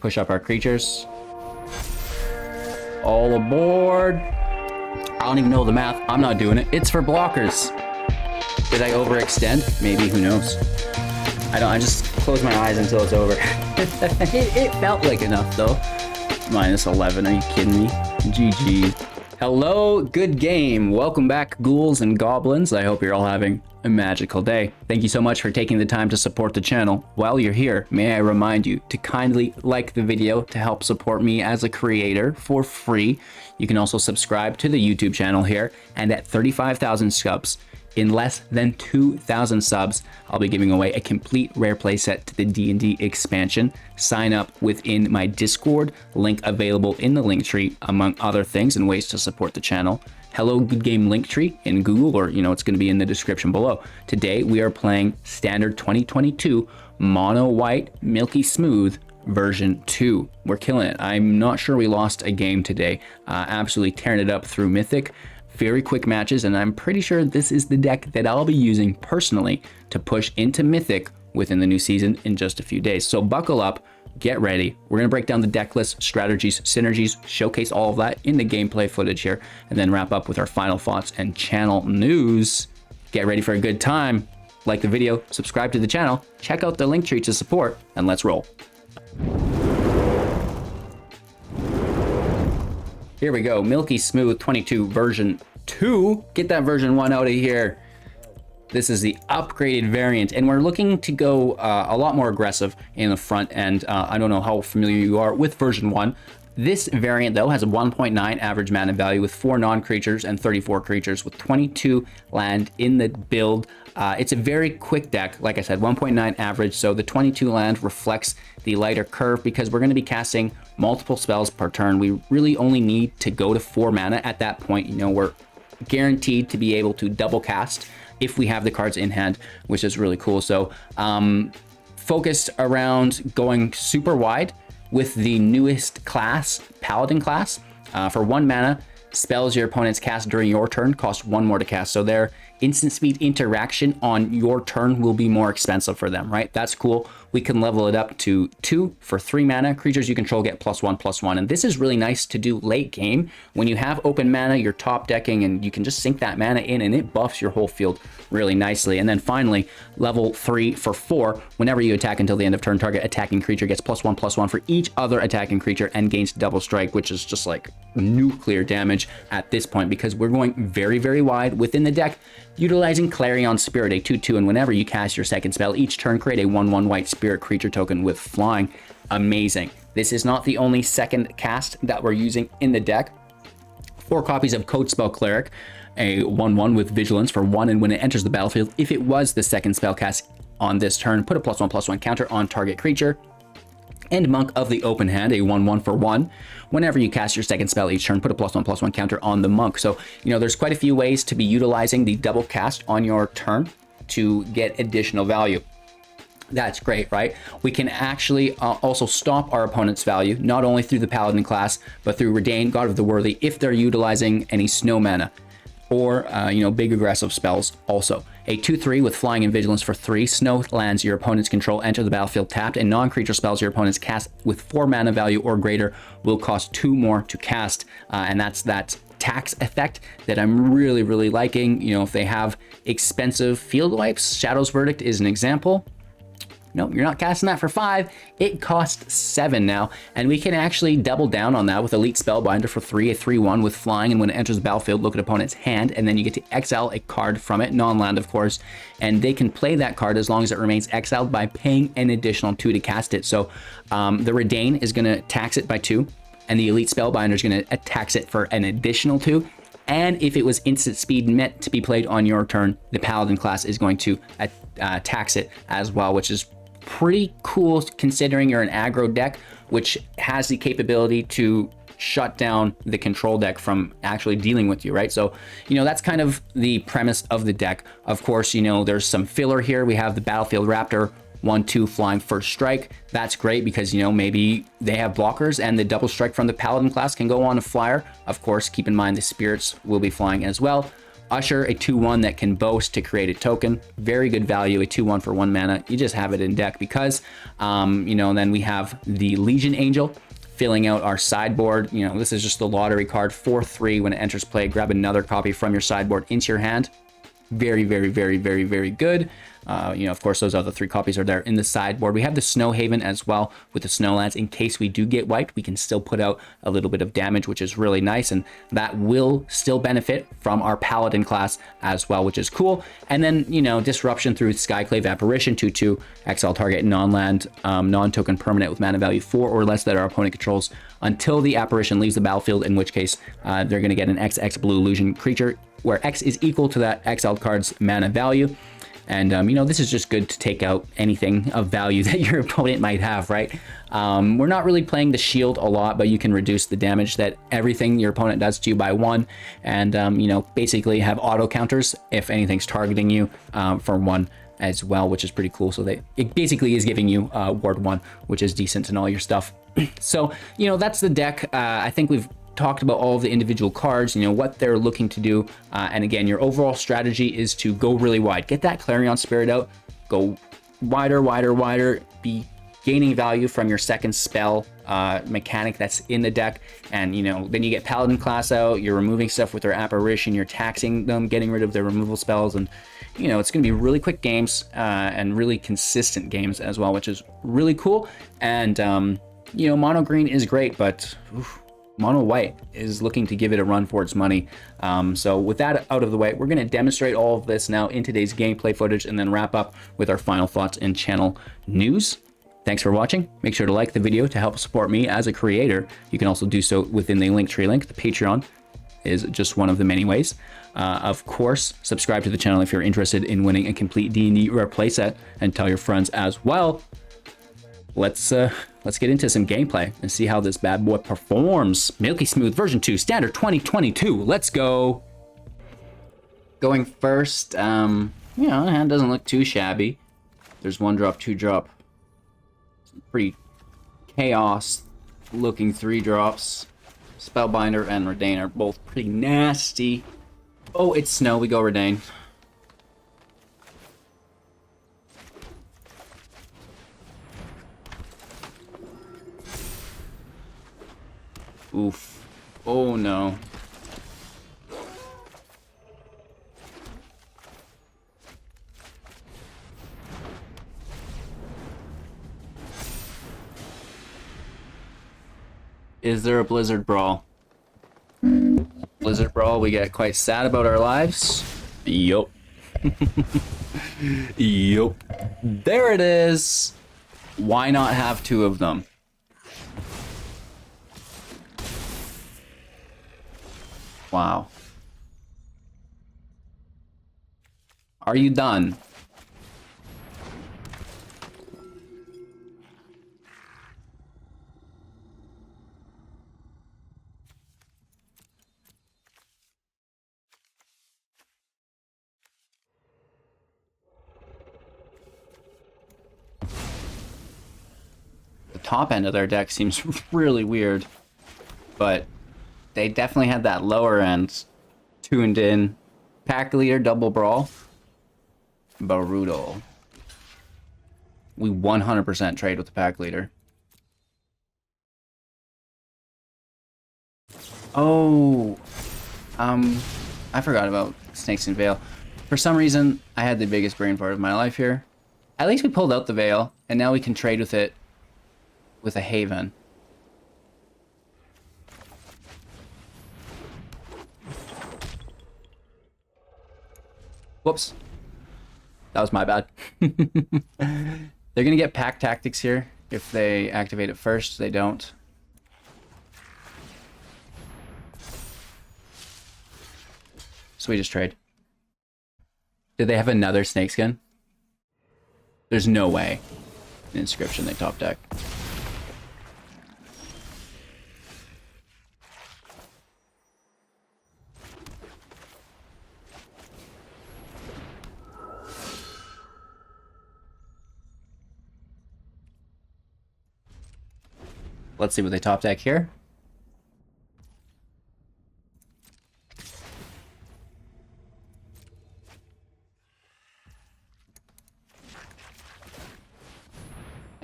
push up our creatures. All aboard. I don't even know the math. I'm not doing it. It's for blockers. Did I overextend? Maybe, who knows? I just close my eyes until it's over. it felt like enough though. -11, are you kidding me? GG. Hello, good game. Welcome back, ghouls and goblins. I hope you're all having a magical day. Thank you so much for taking the time to support the channel. While you're here, may I remind you to kindly like the video to help support me as a creator for free. You can also subscribe to the YouTube channel here, and at 35,000 subs, in less than 2,000 subs, I'll be giving away a complete rare playset to the D&D expansion. Sign up within my Discord, link available in the link tree, among other things and ways to support the channel. Hello Good Game link tree in Google, or it's going to be in the description below. Today we are playing Standard 2022 Mono White Milky Smooth version 2. We're killing it. I'm not sure we lost a game today. Absolutely tearing it up through Mythic. Very quick matches, and I'm pretty sure this is the deck that I'll be using personally to push into Mythic within the new season in just a few days. So buckle up, get ready. We're going to break down the deck list, strategies, synergies, showcase all of that in the gameplay footage here, and then wrap up with our final thoughts and channel news. Get ready for a good time. Like the video, subscribe to the channel, check out the link tree to support, and let's roll. Here we go, Milky Smooth 22 version 2. Get that version 1 out of here. This is the upgraded variant, and we're looking to go a lot more aggressive in the front end. I don't know how familiar you are with version 1. This variant, though, has a 1.9 average mana value with 4 non-creatures and 34 creatures with 22 land in the build. It's a very quick deck, like I said, 1.9 average, so the 22 land reflects the lighter curve because we're going to be casting multiple spells per turn. We really only need to go to 4 mana at that point. We're guaranteed to be able to double cast if we have the cards in hand, which is really cool. So focused around going super wide with the newest class, Paladin Class. For 1 mana, spells your opponents cast during your turn cost 1 more to cast. So their instant speed interaction on your turn will be more expensive for them, right? That's cool. We can level it up to 2 for 3 mana. Creatures you control get +1/+1. And this is really nice to do late game. When you have open mana, you're top decking, and you can just sink that mana in, and it buffs your whole field really nicely. And then finally, level 3 for 4. Whenever you attack until the end of turn, target attacking creature gets +1/+1 for each other attacking creature and gains double strike, which is just like nuclear damage at this point because we're going very, very wide within the deck, utilizing Clarion Spirit, a 2/2, and whenever you cast your second spell each turn, create a 1/1 white spirit creature token with flying. Amazing. This is not the only second cast that we're using in the deck. 4 copies of Codespell Cleric, a 1/1 with vigilance for 1, and when it enters the battlefield, if it was the second spell cast on this turn, put a +1/+1 counter on target creature. And Monk of the Open Hand, a 1/1 for 1. Whenever you cast your second spell each turn, put a +1/+1 counter on the Monk. So, there's quite a few ways to be utilizing the double cast on your turn to get additional value. That's great, right? We can actually also stop our opponent's value, not only through the Paladin class, but through Reidane, God of the Worthy, if they're utilizing any snow mana, or, big aggressive spells also. A 2/3 with flying and vigilance for 3. Snow lands your opponent's control enter the battlefield tapped, and non-creature spells your opponent's cast with 4 mana value or greater will cost 2 more to cast. And that's that tax effect that I'm really, really liking. If they have expensive field wipes, Shadow's Verdict is an example. No, you're not casting that for 5. It costs 7 now, and we can actually double down on that with Elite Spellbinder for 3, a 3/1 with flying, and when it enters the battlefield, look at opponent's hand, and then you get to exile a card from it, non-land of course, and they can play that card as long as it remains exiled by paying an additional 2 to cast it. So the Reidane is going to tax it by 2, and the Elite Spellbinder is going to tax it for an additional 2. And if it was instant speed meant to be played on your turn, the Paladin class is going to tax it as well, which is pretty cool considering you're an aggro deck, which has the capability to shut down the control deck from actually dealing with you, right? So, that's kind of the premise of the deck. Of course, there's some filler here. We have the Battlefield Raptor, 1/2 flying first strike. That's great because, maybe they have blockers and the double strike from the Paladin class can go on a flyer. Of course, keep in mind the spirits will be flying as well. Usher, a 2/1 that can boast to create a token. Very good value, a 2/1 for 1 mana. You just have it in deck because, you know, and then we have the Legion Angel, filling out our sideboard. You know, this is just the lottery card, 4/3. When it enters play, grab another copy from your sideboard into your hand. Very, very, very, very, very good. You know, of course, those other 3 copies are there in the sideboard. We have the Snow Haven as well with the Snowlands. In case we do get wiped, we can still put out a little bit of damage, which is really nice. And that will still benefit from our Paladin class as well, which is cool. And then, you know, Disruption through Skyclave Apparition, 2/2, exile target non-land, non-token permanent with mana value 4 or less that our opponent controls until the apparition leaves the battlefield, in which case they're going to get an XX blue illusion creature, where X is equal to that exiled card's mana value. And, you know, this is just good to take out anything of value that your opponent might have, right? We're not really playing the shield a lot, but you can reduce the damage that everything your opponent does to you by 1. And, you know, basically have auto counters if anything's targeting you for 1 as well, which is pretty cool. So it basically is giving you ward 1, which is decent in all your stuff. So, you know, that's the deck. I think we've talked about all of the individual cards, you know, what they're looking to do. And again, your overall strategy is to go really wide. Get that Clarion Spirit out, go wider, wider, wider, be gaining value from your second spell mechanic that's in the deck. And, you know, then you get Paladin Class out, you're removing stuff with their Apparition, you're taxing them, getting rid of their removal spells. And, you know, it's going to be really quick games and really consistent games as well, which is really cool. And, you know, mono green is great, but oof, mono white is looking to give it a run for its money. So with that out of the way, we're going to demonstrate all of this now in today's gameplay footage and then wrap up with our final thoughts and channel news. Thanks for watching. Make sure to like the video to help support me as a creator. You can also do so within the Linktree link. The Patreon is just one of the many ways. Of course, subscribe to the channel if you're interested in winning a complete D&D rare playset, and tell your friends as well. Let's get into some gameplay and see how this bad boy performs. Milky Smooth version 2, standard 2022. Let's go. Going first, you know, the hand doesn't look too shabby. There's 1-drop, 2-drop. Pretty chaos looking 3-drops. Spellbinder and Reidane are both pretty nasty. Oh, it's snow. We go Reidane. Oof. Oh no. Is there a Blizzard Brawl? Blizzard Brawl, we get quite sad about our lives. Yup. Yup. There it is. Why not have 2 of them? Wow. Are you done? The top end of their deck seems really weird, but they definitely had that lower end tuned in. Pack Leader, Double Brawl. Brutal. We 100% trade with the Pack Leader. Oh, I forgot about Snakes and Veil. For some reason, I had the biggest brain fart of my life here. At least we pulled out the Veil, and now we can trade with it with a Haven. Whoops. That was my bad. They're going to get Pack Tactics here if they activate it first. They don't. So we just trade. Did they have another Snakeskin? There's no way. An Inscription they top deck. Let's see what they top deck here.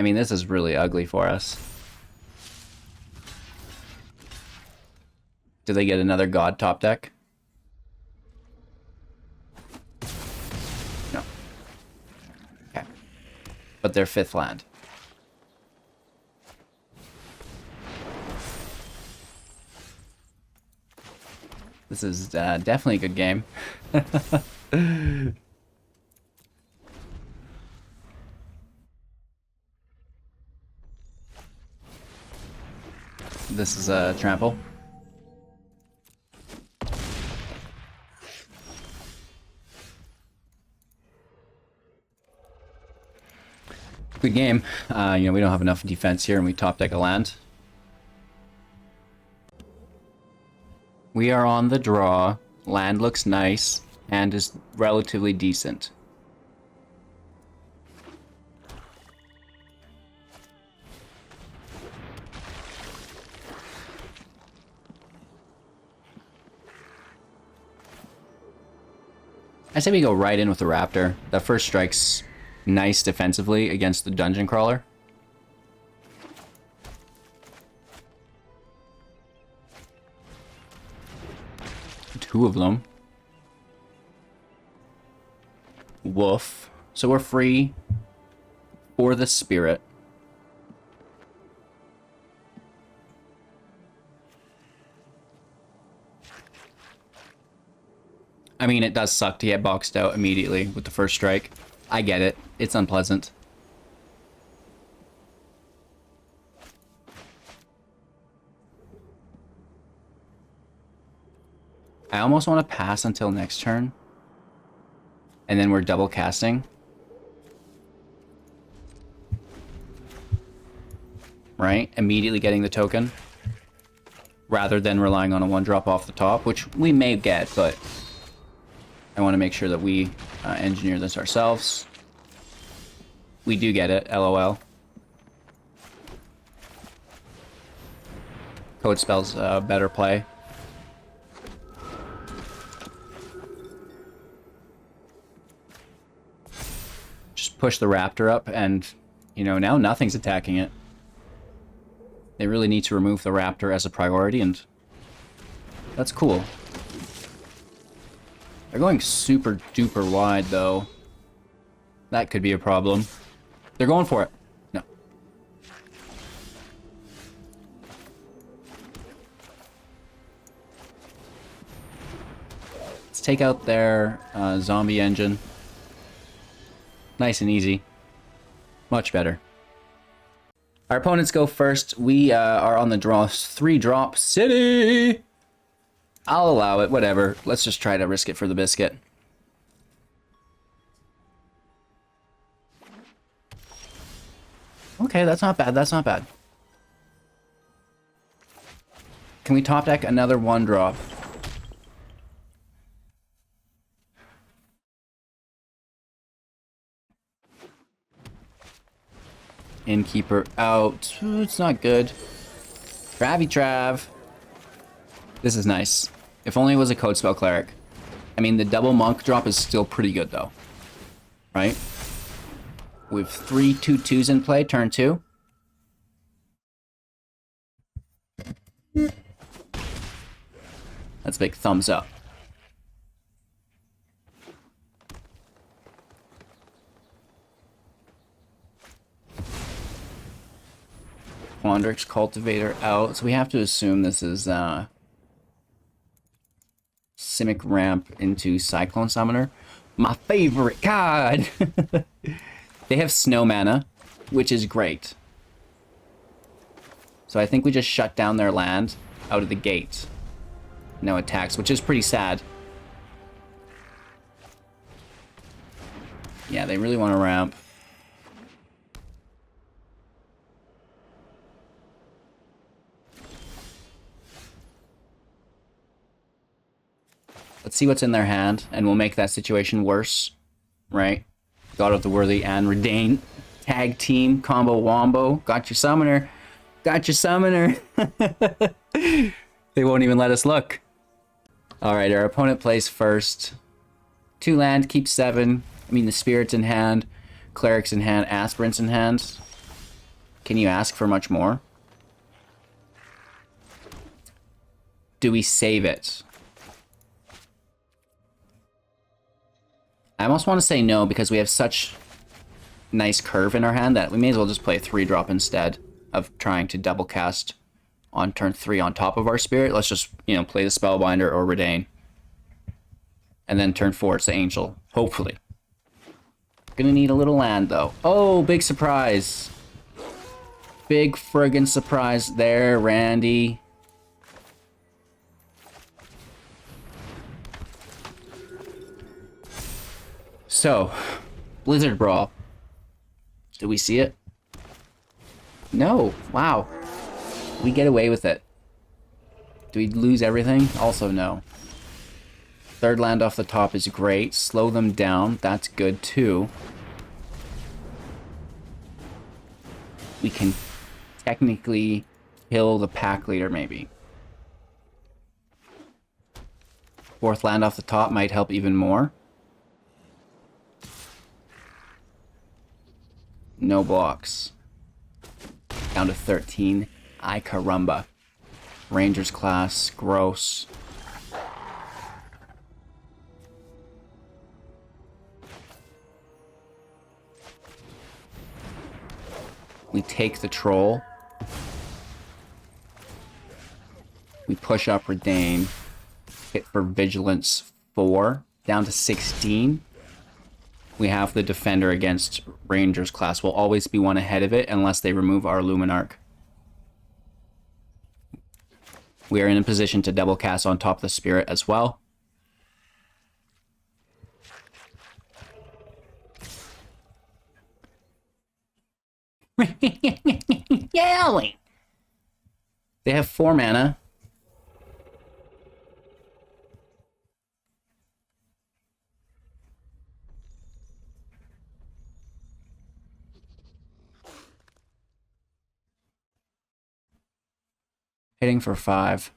I mean, this is really ugly for us. Do they get another God top deck? No. Okay. But they're 5th land. This is definitely a good game. This is a trample. Good game. You know, we don't have enough defense here and we top deck a land. We are on the draw. Land looks nice and is relatively decent. I say we go right in with the Raptor. That first strike's nice defensively against the Dungeon Crawler. Two of them. Woof. So we're free for the Spirit. I mean, it does suck to get boxed out immediately with the first strike. I get it. It's unpleasant. I almost want to pass until next turn. And then we're double casting. Right? Immediately getting the token. Rather than relying on a 1-drop off the top, which we may get, but I want to make sure that we engineer this ourselves. We do get it, LOL. Codespell's a better play. Just push the Raptor up and, you know, now nothing's attacking it. They really need to remove the Raptor as a priority, and that's cool. They're going super duper wide, though. That could be a problem. They're going for it. No. Let's take out their zombie engine. Nice and easy. Much better. Our opponents go first. We are on the draw. 3-drop city! I'll allow it, whatever. Let's just try to risk it for the biscuit. Okay, that's not bad, that's not bad. Can we top deck another 1-drop? Innkeeper out. Ooh, it's not good. Travy Trav. This is nice. If only it was a Codespell Cleric. I mean, the double monk drop is still pretty good, though. Right? We have 3 2/2s in play, turn 2. That's a big thumbs up. Quandrix Cultivator out. So we have to assume this is Simic Ramp into Cyclone Summoner. My favorite card! They have Snow Mana, which is great. So I think we just shut down their land out of the gate. No attacks, which is pretty sad. Yeah, they really want to ramp. Let's see what's in their hand, and we'll make that situation worse, right? God of the Worthy and Reidane. Tag team, combo wombo. Got your summoner. Got your summoner. They won't even let us look. Alright, our opponent plays first. 2 land, keep 7. I mean, the Spirit's in hand. Cleric's in hand, Aspirant's in hand. Can you ask for much more? Do we save it? I almost want to say no because we have such nice curve in our hand that we may as well just play a 3-drop instead of trying to double cast on turn 3 on top of our Spirit. Let's just, you know, play the Spellbinder or Reidane. And then turn 4 it's the Angel, hopefully. Gonna need a little land though. Oh, big surprise. Big friggin' surprise there, Randy. So, Blizzard Brawl. Did we see it? No. Wow. We get away with it. Do we lose everything? Also no. Third land off the top is great. Slow them down. That's good too. We can technically kill the pack leader maybe. Fourth land off the top might help even more. No blocks. Down to 13. Ay caramba. Rangers class. Gross. We take the troll. We push up Reidane. Hit for Vigilance 4. Down to 16. We have the defender against Rangers class. We'll always be one ahead of it unless they remove our Luminarch. We are in a position to double cast on top of the Spirit as well. Yelling! They have 4 mana. Hitting for 5.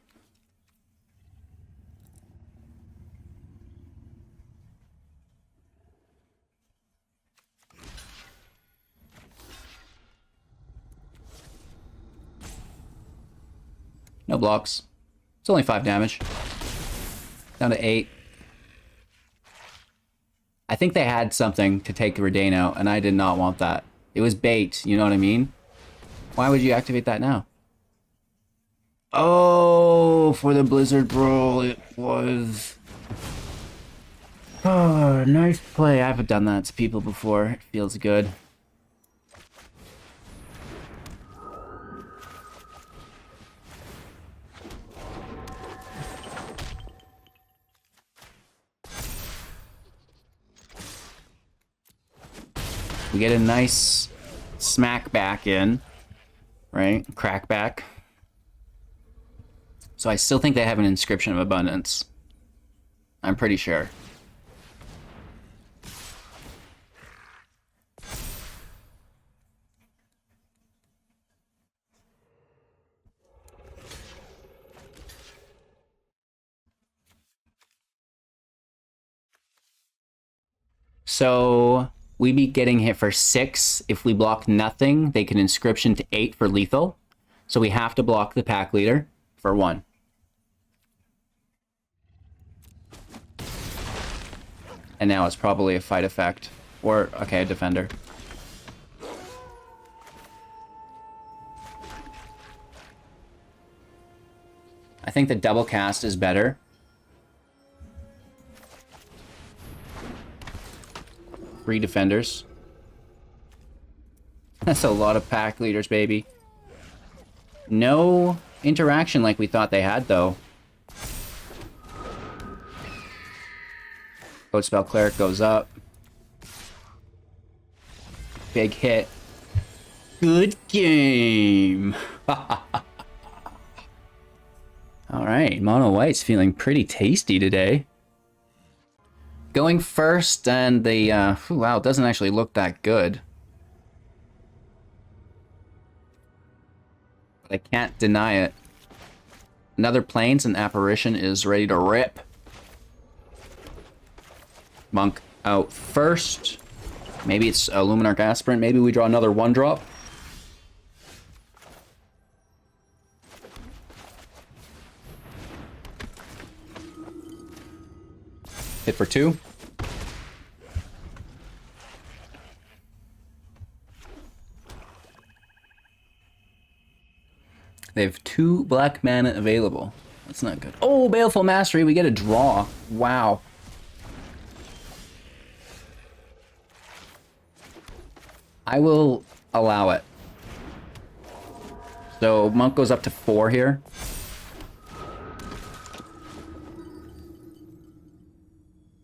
No blocks. It's only 5 damage. Down to 8. I think they had something to take Reidane out, and I did not want that. It was bait, you know what I mean? Why would you activate that now? Oh, for the Blizzard Brawl, it was... Oh, nice play. I haven't done that to people before. It feels good. We get a nice smack back in, right? Crack back. So I still think they have an Inscription of Abundance. I'm pretty sure. So we be getting hit for 6. If we block nothing, they can Inscription to 8 for lethal. So we have to block the pack leader for 1. And now it's probably a fight effect. Or, okay, a defender. I think the double cast is better. Three defenders. That's a lot of pack leaders, baby. No interaction like we thought they had, though. Codespell Cleric goes up. Big hit. Good game. Alright, Mono White's feeling pretty tasty today. Going first, and the, wow, it doesn't actually look that good. But I can't deny it. Another Plains and Apparition is ready to rip. Monk out first. Maybe it's a Luminarch Aspirant. Maybe we draw another 1-drop. Hit for 2. They have 2 black mana available. That's not good. Oh, Baleful Mastery, we get a draw. Wow. I will allow it. So Monk goes up to 4 here.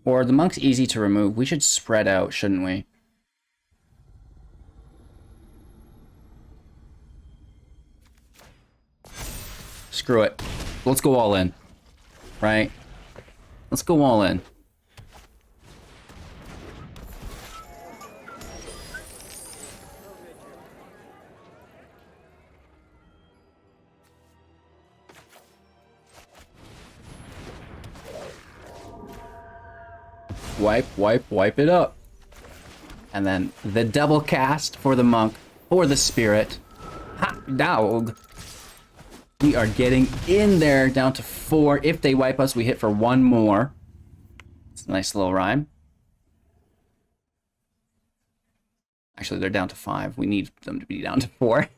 Or the Monk's easy to remove. We should spread out, shouldn't we? Screw it. Let's go all in. Right? Let's go all in. Wipe it up. And then the double cast for the Monk, or the Spirit. Hot dog. We are getting in there, down to 4. If they wipe us, we hit for 1 more. It's a nice little rhyme. Actually, they're down to 5. We need them to be down to 4.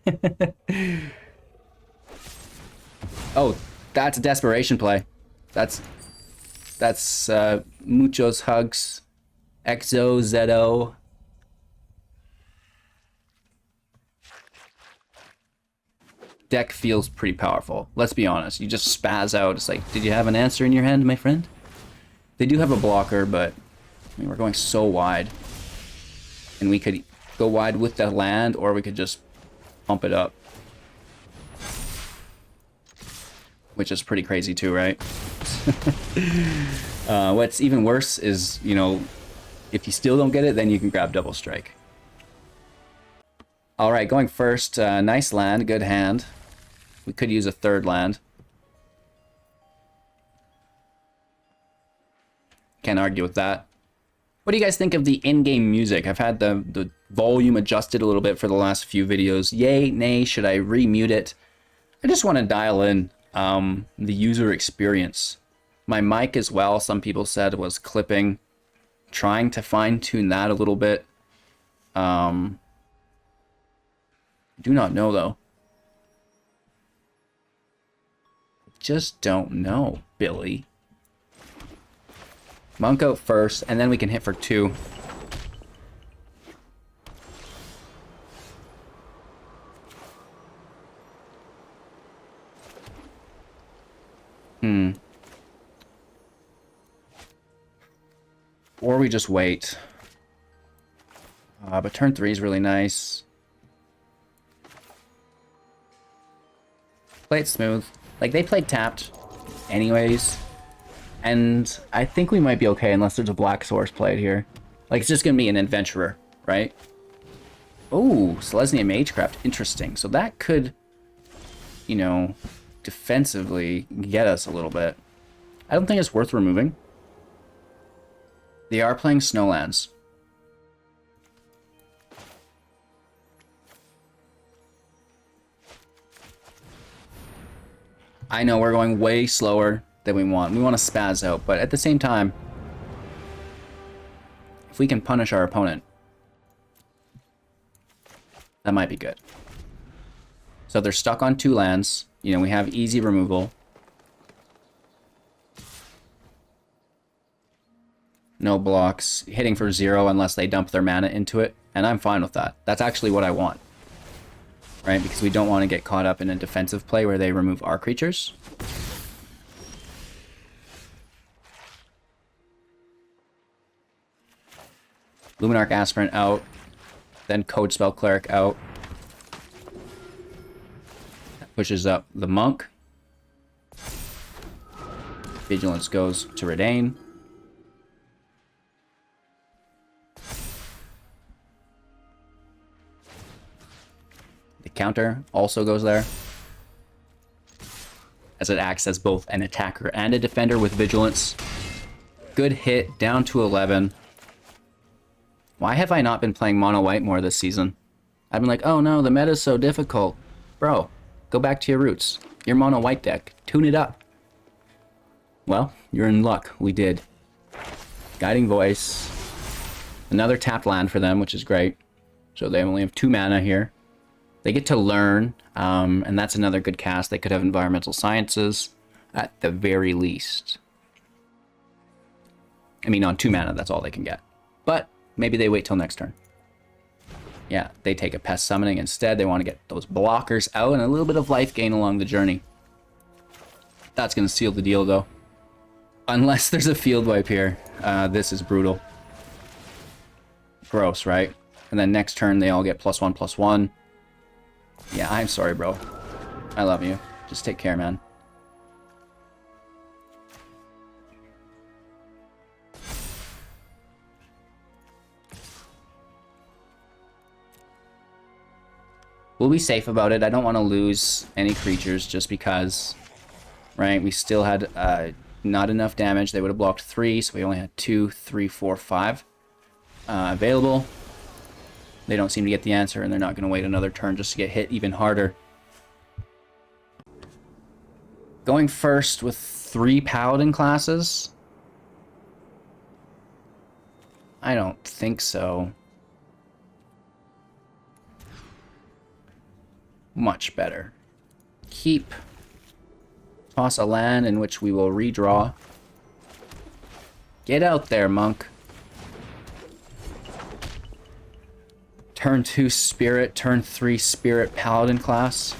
Oh, that's a desperation play. That's Muchos Hugs, Exo, Zeto. Deck feels pretty powerful. Let's be honest. You just spaz out. It's like, did you have an answer in your hand, my friend? They do have a blocker, but I mean, we're going so wide. And we could go wide with the land, or we could just pump it up. Which is pretty crazy too, right? What's even worse is, you know, if you still don't get it, then you can grab Double Strike. Alright, going first. Nice land, good hand. We could use a 3rd land. Can't argue with that. What do you guys think of the in-game music? I've had the volume adjusted a little bit for the last few videos. Yay, nay, should I remute it? I just want to dial in the user experience. My mic as well, some people said, was clipping. Trying to fine-tune that a little bit. Do not know, though. Just don't know, Billy. Monk out first, and then we can hit for 2. Or we just wait. But turn 3 is really nice. Play it smooth. Like, they played tapped anyways. And I think we might be okay unless there's a black source played here. Like, it's just going to be an adventurer, right? Oh, Selesnya Magecraft. Interesting. So that could, you know, defensively get us a little bit. I don't think it's worth removing. They are playing Snowlands. I know we're going way slower than we want. We want to spaz out, but at the same time, if we can punish our opponent, that might be good. So they're stuck on 2 lands. You know, we have easy removal. No blocks, hitting for 0 unless they dump their mana into it, and I'm fine with that. That's actually what I want, right? Because we don't want to get caught up in a defensive play where they remove our creatures. Luminarch Aspirant out, then Codespell Cleric out. That pushes up the Monk. Vigilance goes to Reidane. Counter also goes there, as it acts as both an attacker and a defender with Vigilance. Good hit, down to 11. Why have I not been playing mono white more this season? I've been like, oh no, the meta's so difficult. Bro, go back to your roots. Your mono white deck. Tune it up. Well, you're in luck. We did. Guiding Voice. Another tapped land for them, which is great. So they only have 2 mana here. They get to learn, and that's another good cast. They could have Environmental Sciences at the very least. I mean, on 2 mana, that's all they can get. But maybe they wait till next turn. Yeah, they take a Pest Summoning instead. They want to get those blockers out and a little bit of life gain along the journey. That's going to seal the deal, though. Unless there's a field wipe here. This is brutal. Gross, right? And then next turn, they all get +1/+1. Yeah, I'm sorry, bro. I love you. Just take care, man. We'll be safe about it. I don't want to lose any creatures just because, right? We still had not enough damage. They would have blocked 3, so we only had 2, 3, 4, 5 available. They don't seem to get the answer, and they're not going to wait another turn just to get hit even harder. Going first with 3 Paladin classes? I don't think so. Much better. Keep. Toss a land in which we will redraw. Get out there, monk. Turn 2 Spirit, turn 3 Spirit Paladin class.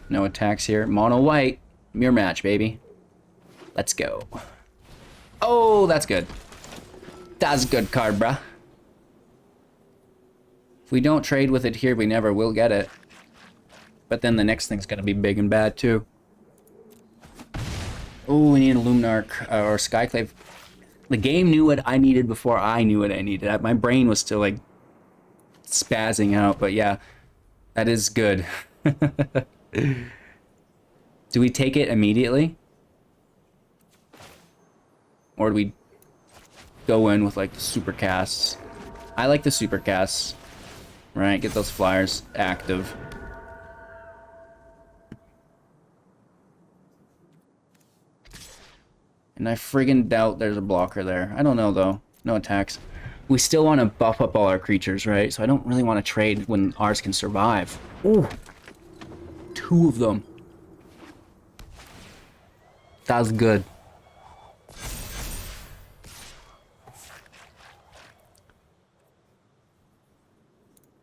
No attacks here. Mono white. Mirror match, baby. Let's go. Oh, that's good. That's a good card, bruh. If we don't trade with it here, we never will get it. But then the next thing's gonna be big and bad, too. Oh, we need a Luminarch or Skyclave. The game knew what I needed before I knew what I needed. My brain was still, like, spazzing out. But yeah, that is good. Do we take it immediately? Or do we go in with, like, the super casts? I like the super casts. Right, get those flyers active. And I friggin' doubt there's a blocker there. I don't know, though. No attacks. We still want to buff up all our creatures, right? So I don't really want to trade when ours can survive. Ooh. 2 of them. That was good.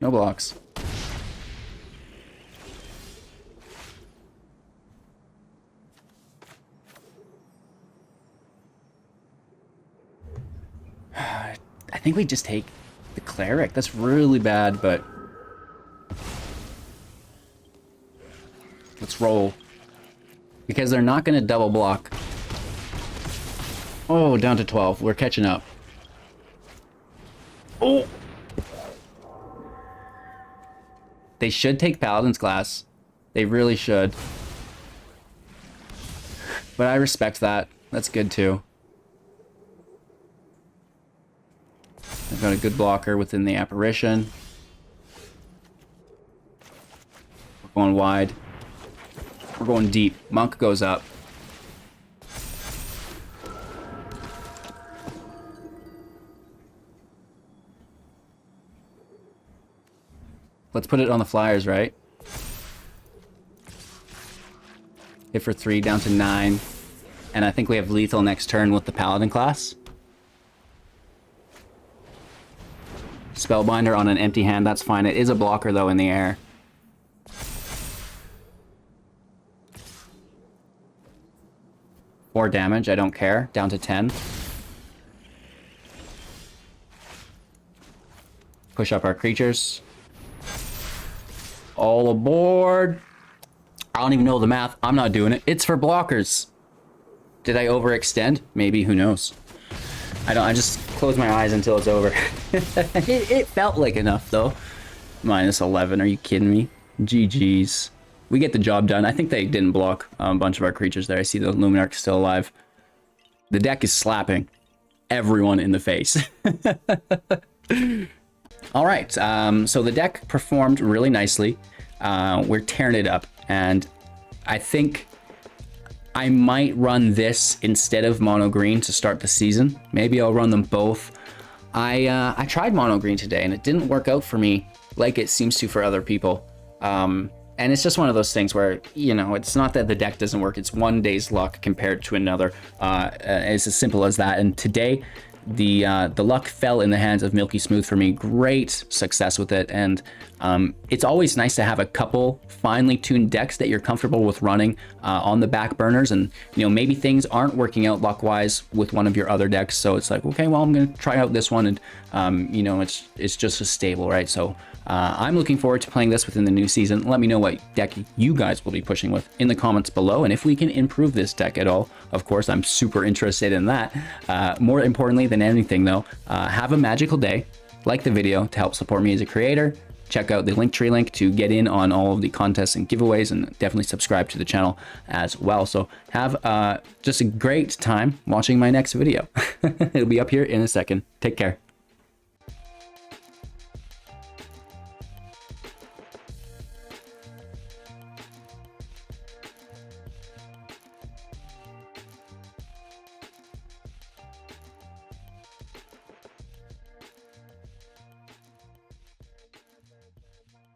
No blocks. I think we just take the Cleric. That's really bad, but let's roll. Because they're not going to double block. Oh, down to 12. We're catching up. Oh! They should take Paladin's Class. They really should. But I respect that. That's good too. I've got a good blocker within the Apparition. We're going wide. We're going deep. Monk goes up. Let's put it on the flyers, right? Hit for 3, down to 9. And I think we have lethal next turn with the Paladin class. Spellbinder on an empty hand, that's fine. It is a blocker, though, in the air. Or damage, I don't care. Down to 10. Push up our creatures. All aboard. I don't even know the math. I'm not doing it. It's for blockers. Did I overextend? Maybe, who knows? I just close my eyes until it's over. it felt like enough, though. -11, are you kidding me? GG's. We get the job done. I think they didn't block a bunch of our creatures there. I see the Luminarch still alive. The deck is slapping everyone in the face. All right, so the deck performed really nicely. We're tearing it up And I think I might run this instead of mono green to start the season. Maybe I'll run them both. I tried mono green today and it didn't work out for me like it seems to for other people. And it's just one of those things where, you know, it's not that the deck doesn't work, it's one day's luck compared to another. It's as simple as that. And today, the luck fell in the hands of Milky Smooth for me. Great success with it. And it's always nice to have a couple finely tuned decks that you're comfortable with running on the back burners. And, you know, maybe things aren't working out luck-wise with one of your other decks. So it's like, okay, well, I'm going to try out this one. And, you know, it's just as stable, right? So I'm looking forward to playing this within the new season. Let me know what deck you guys will be pushing with in the comments below. And if we can improve this deck at all, of course, I'm super interested in that. More importantly than anything, though, have a magical day. Like the video to help support me as a creator. Check out the Linktree link to get in on all of the contests and giveaways, and definitely subscribe to the channel as well. So have just a great time watching my next video. It'll be up here in a second. Take care.